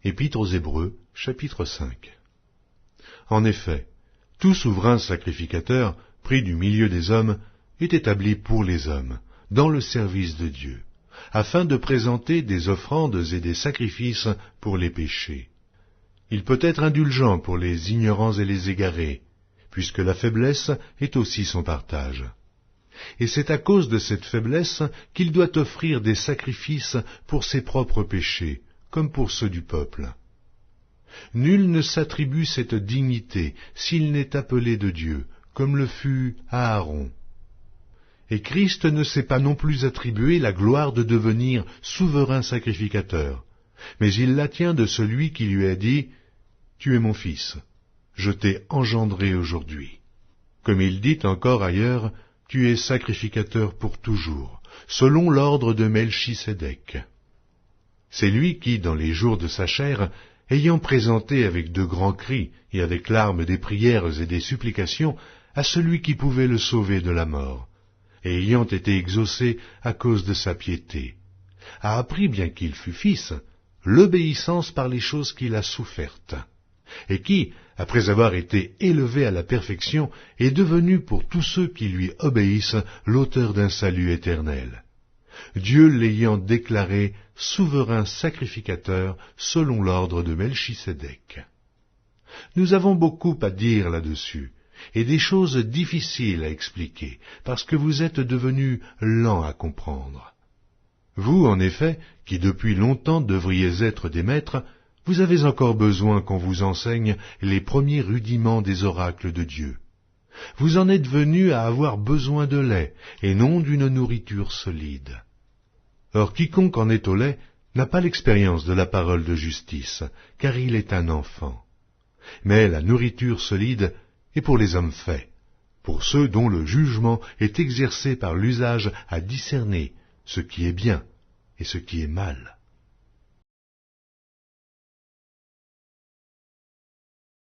Épître aux Hébreux, chapitre 5. En effet, tout souverain sacrificateur, pris du milieu des hommes, est établi pour les hommes, dans le service de Dieu, afin de présenter des offrandes et des sacrifices pour les péchés. Il peut être indulgent pour les ignorants et les égarés, puisque la faiblesse est aussi son partage. Et c'est à cause de cette faiblesse qu'il doit offrir des sacrifices pour ses propres péchés, comme pour ceux du peuple. Nul ne s'attribue cette dignité s'il n'est appelé de Dieu, comme le fut Aaron. Et Christ ne s'est pas non plus attribué la gloire de devenir souverain sacrificateur, mais il la tient de celui qui lui a dit « Tu es mon fils, je t'ai engendré aujourd'hui ». Comme il dit encore ailleurs, « Tu es sacrificateur pour toujours, selon l'ordre de Melchisédek ». C'est lui qui, dans les jours de sa chair, ayant présenté avec de grands cris et avec larmes des prières et des supplications à celui qui pouvait le sauver de la mort, et ayant été exaucé à cause de sa piété, a appris, bien qu'il fût fils, l'obéissance par les choses qu'il a souffertes, et qui, après avoir été élevé à la perfection, est devenu pour tous ceux qui lui obéissent l'auteur d'un salut éternel. Dieu l'ayant déclaré souverain sacrificateur selon l'ordre de Melchisédek. Nous avons beaucoup à dire là-dessus, et des choses difficiles à expliquer, parce que vous êtes devenus lents à comprendre. Vous, en effet, qui depuis longtemps devriez être des maîtres, vous avez encore besoin qu'on vous enseigne les premiers rudiments des oracles de Dieu. Vous en êtes venus à avoir besoin de lait, et non d'une nourriture solide. Or quiconque en est au lait n'a pas l'expérience de la parole de justice, car il est un enfant. Mais la nourriture solide est pour les hommes faits, pour ceux dont le jugement est exercé par l'usage à discerner ce qui est bien et ce qui est mal.